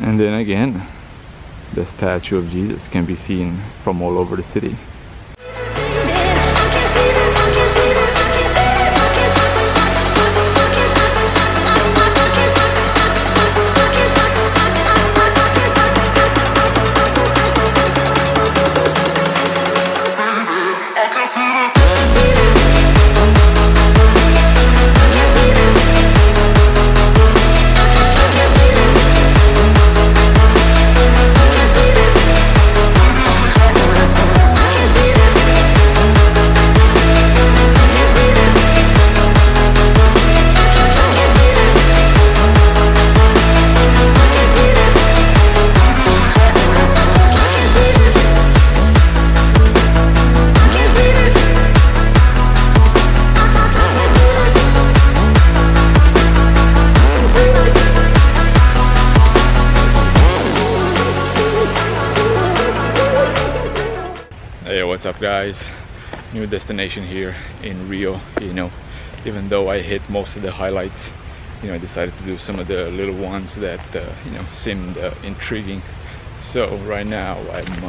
And then again, the statue of Jesus can be seen from all over the city. Hey, what's up guys? New destination here in Rio. You know, even though I hit most of the highlights, you know, I decided to do some of the little ones that you know, seemed intriguing. So right now I'm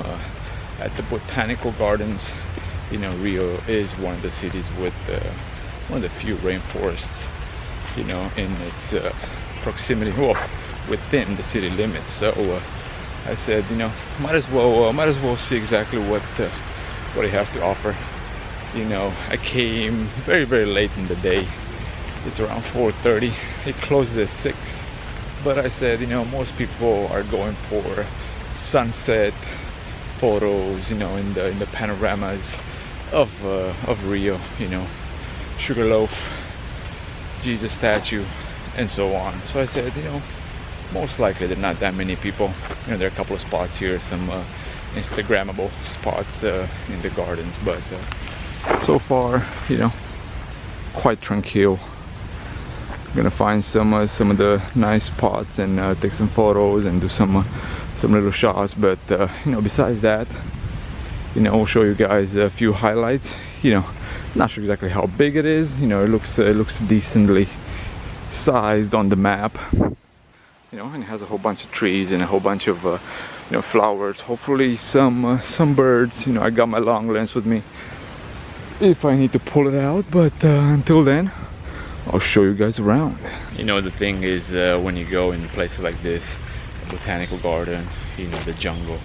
at the Botanical Gardens. You know, Rio is one of the cities with one of the few rainforests, you know, in its proximity, well, within the city limits. So I said, you know, might as well see exactly what it has to offer. You know, I came very late in the day. It's around 4:30. It closes at 6. But I said, you know, most people are going for sunset photos, you know, in the panoramas of Rio. You know, Sugarloaf, Jesus statue, and so on. So I said, you know, most likely there are not that many people. You know, there are a couple of spots here, some Instagrammable spots in the gardens, but so far, you know, quite tranquil. I'm gonna find some of the nice spots and take some photos and do some little shots. But you know, besides that, you know, I'll show you guys a few highlights. You know, not sure exactly how big it is. You know, it looks decently sized on the map. You know, and it has a whole bunch of trees and a whole bunch of you know, flowers. Hopefully some birds. You know, I got my long lens with me if I need to pull it out, but until then I'll show you guys around. You know, the thing is, when you go in places like this, the Botanical Garden, you know, the jungle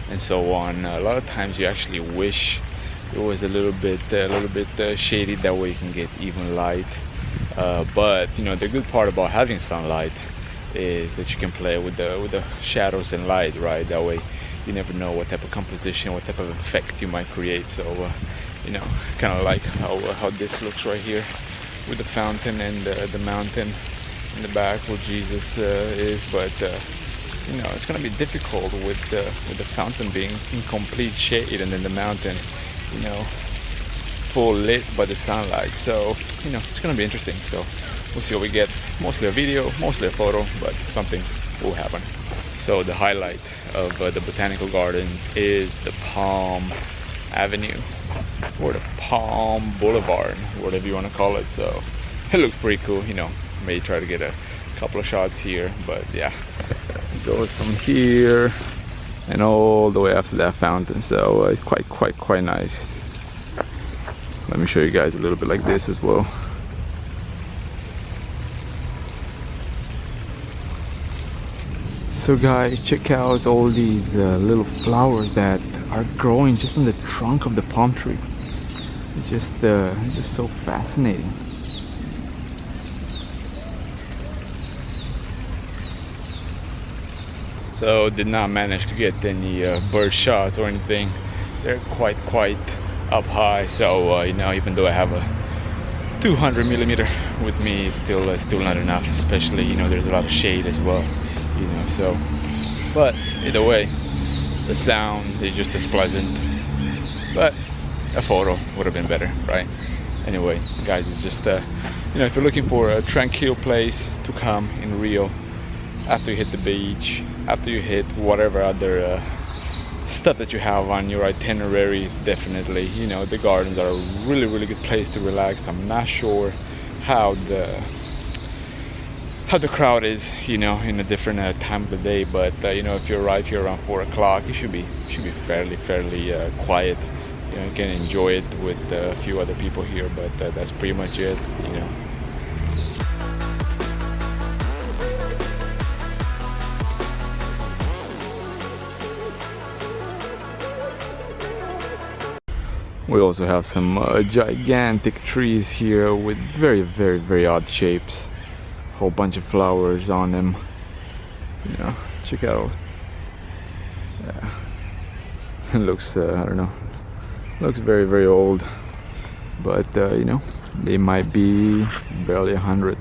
and so on, a lot of times you actually wish it was a little bit shady, that way you can get even light. But you know, the good part about having sunlight is that you can play with the shadows and light, right? That way you never know what type of composition, what type of effect you might create. So you know, kind of like how this looks right here with the fountain and the mountain in the back where Jesus is. But you know, it's gonna be difficult with the fountain being in complete shade and then the mountain, you know, full lit by the sunlight. So you know, it's gonna be interesting. So we'll see what we get. Mostly a video, mostly a photo, but something will happen. So the highlight of the Botanical Garden is the Palm Avenue, or the Palm Boulevard, whatever you want to call it. So it looks pretty cool. You know, may try to get a couple of shots here, but yeah, it goes from here and all the way after that fountain. So it's quite nice. Let me show you guys a little bit like this as well. So guys, check out all these little flowers that are growing just on the trunk of the palm tree. It's just so fascinating. So did not manage to get any bird shots or anything. They're quite up high. So you know, even though I have a 200mm with me, it's still not enough. Especially, you know, there's a lot of shade as well. You know, so, but either way, the sound is just as pleasant. But a photo would have been better, right? Anyway, guys, it's just you know, if you're looking for a tranquil place to come in Rio, after you hit the beach, after you hit whatever other stuff that you have on your itinerary, definitely, you know, the gardens are a really good place to relax. I'm not sure how how the crowd is, you know, in a different time of the day. But you know, if you arrive here around 4 o'clock, it should be fairly quiet. You know, you can enjoy it with a few other people here, but that's pretty much it, you know. We also have some gigantic trees here with very odd shapes. Whole bunch of flowers on them. You know, check out. Yeah. It looks, I don't know, looks very old. But you know, they might be barely 100.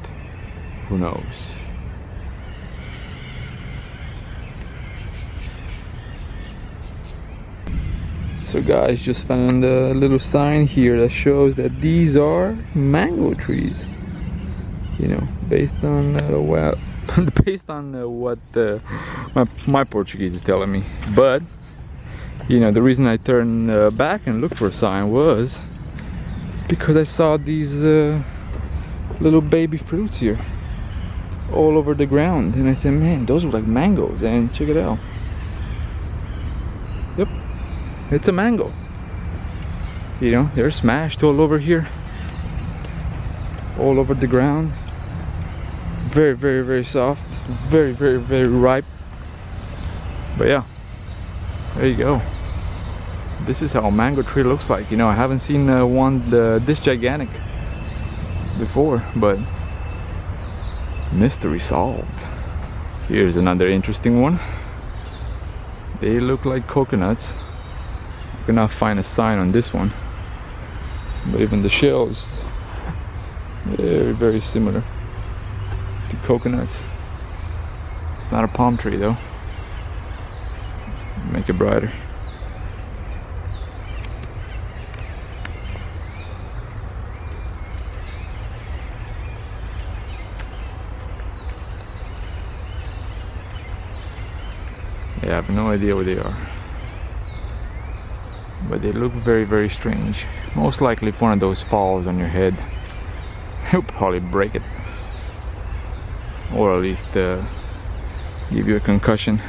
Who knows? So guys, just found a little sign here that shows that these are mango trees. You know, based on well, based on what my Portuguese is telling me. But you know, the reason I turned back and looked for a sign was because I saw these little baby fruits here all over the ground, and I said, man, those look like mangoes. And check it out. Yep. It's a mango. You know, they're smashed all over here, all over the ground. Very soft, very ripe. But yeah, there you go. This is how a mango tree looks like. You know, I haven't seen one this gigantic before, but mystery solved. Here's another interesting one. They look like coconuts. Cannot find a sign on this one, but even the shells very similar to coconuts. It's not a palm tree though. Make it brighter. Yeah, I have no idea where they are, but they look very strange. Most likely if one of those falls on your head, you'll probably break it, or at least give you a concussion.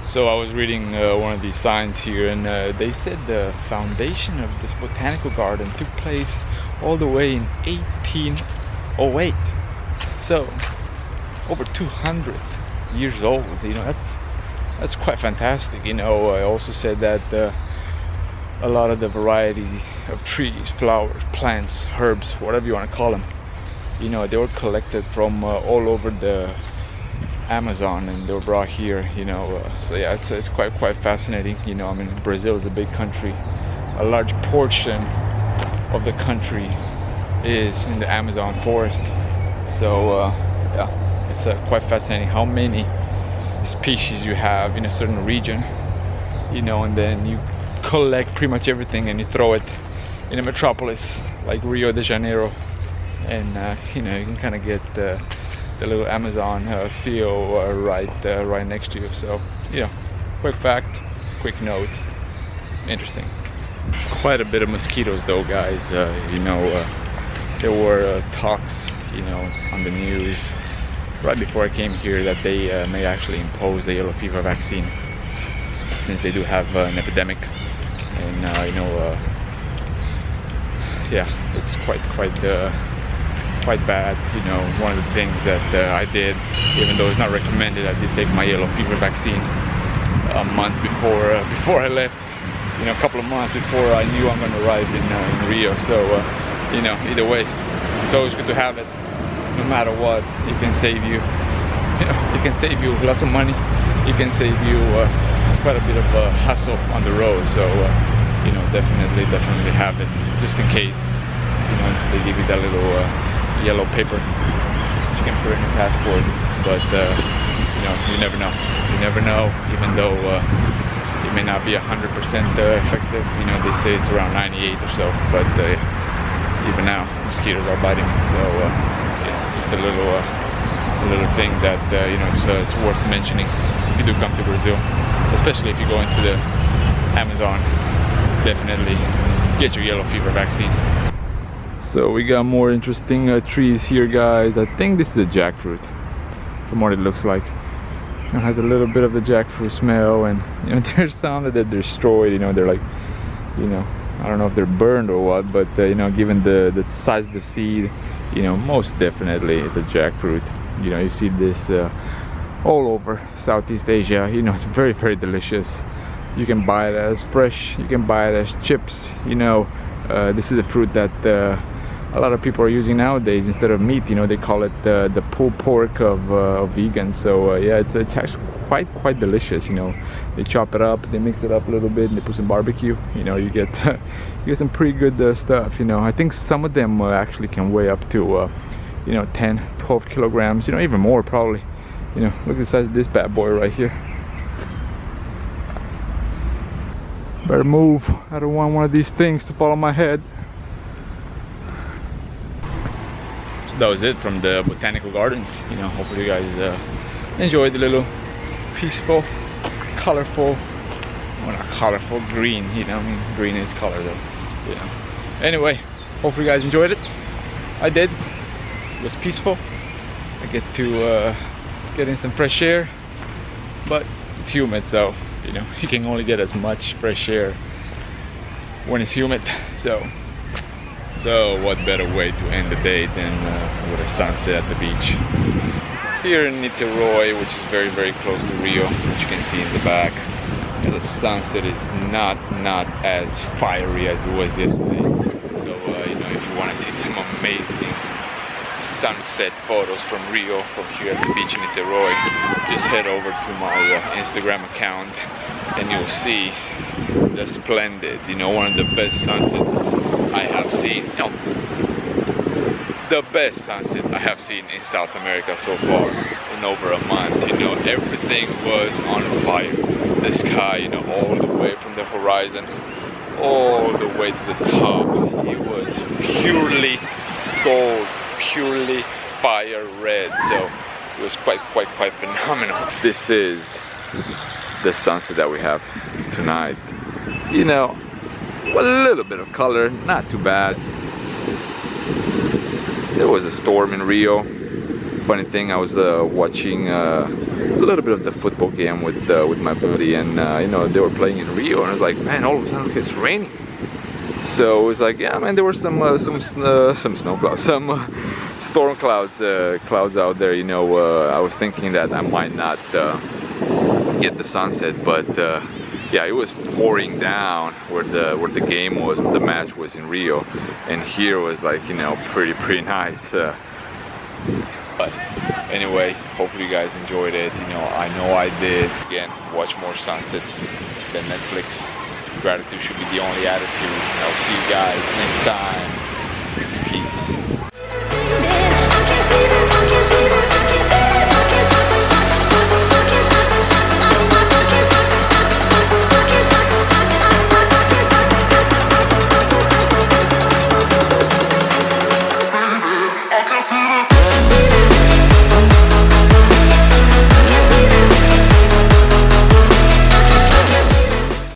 So I was reading one of these signs here, and they said the foundation of this botanical garden took place all the way in 1808. So over 200 years old. You know, that's quite fantastic. You know, I also said that a lot of the variety of trees, flowers, plants, herbs, whatever you want to call them, you know, they were collected from all over the Amazon, and they were brought here. You know, so yeah, it's quite fascinating. You know, I mean, Brazil is a big country. A large portion of the country is in the Amazon forest. So yeah, it's quite fascinating how many species you have in a certain region, you know, and then you collect pretty much everything and you throw it in a metropolis like Rio de Janeiro, and you know, you can kind of get the little Amazon feel right next to you. So, you know, quick fact, quick note, interesting. Quite a bit of mosquitoes though, guys. You know, there were talks, you know, on the news right before I came here that they may actually impose a yellow fever vaccine, since they do have an epidemic. And you know, yeah, it's quite bad. You know, one of the things that I did, even though it's not recommended, I did take my yellow fever vaccine a month before I left. You know, a couple of months before I knew I'm going to arrive in Rio. So you know, either way, it's always good to have it. No matter what, it can save you. You know, it can save you lots of money. It can save you quite a bit of hassle on the road. So you know, definitely have it, just in case. You know, they give you that little yellow paper you can put in your passport. But you know, you never know. You never know. Even though it may not be 100% effective. You know, they say it's around 98 or so. But even now, mosquitoes are biting. So just a little thing that you know, it's worth mentioning if you do come to Brazil, especially if you go into the Amazon. Definitely get your yellow fever vaccine. So we got more interesting trees here, guys. I think this is a jackfruit from what it looks like. It has a little bit of the jackfruit smell, and you know, there's some that they're destroyed, you know, they're like, you know, I don't know if they're burned or what, but you know, given the size of the seed, you know, most definitely it's a jackfruit. You know, you see this all over Southeast Asia. You know, it's very, very delicious. You can buy it as fresh, you can buy it as chips. You know, this is a fruit that a lot of people are using nowadays instead of meat. You know, they call it the pulled pork of vegans. So yeah, it's actually quite delicious. You know, they chop it up, they mix it up a little bit, and they put some barbecue. You know, you get you get some pretty good stuff. You know, I think some of them actually can weigh up to you know, 10-12 kilograms. You know, even more probably. You know, look at the size of this bad boy right here. Better move. I don't want one of these things to fall on my head. So that was it from the Botanical Gardens. You know, hopefully you guys enjoyed the little peaceful, colorful, well, not colorful, green. You know, I mean, green is color though. You know. Anyway, hopefully you guys enjoyed it. I did. It was peaceful. I get to get in some fresh air, but it's humid, so you know, you can only get as much fresh air when it's humid. So what better way to end the day than with a sunset at the beach here in Niterói, which is very, very close to Rio, which you can see in the back. And the sunset is not as fiery as it was yesterday. So you know, if you want to see some amazing sunset photos from Rio, from here at the beach in Niterói, just head over to my Instagram account and you'll see the splendid, you know, one of the best sunsets I have seen. No, the best sunset I have seen in South America so far in over a month. You know, everything was on fire. The sky, you know, all the way from the horizon all the way to the top, it was purely gold, purely fire red. So it was quite phenomenal. This is the sunset that we have tonight. You know, a little bit of color, not too bad. There was a storm in Rio. Funny thing, I was watching a little bit of the football game with my buddy, and you know, they were playing in Rio, and I was like, man, all of a sudden it's raining. So it was like, yeah, man, there were some snow clouds, some storm clouds out there. You know, I was thinking that I might not get the sunset, but yeah, it was pouring down where the game was, where the match was in Rio, and here was like, you know, pretty nice. But anyway, hopefully you guys enjoyed it. You know I did. Again, watch more sunsets than Netflix. Gratitude should be the only attitude. I'll see you guys next time.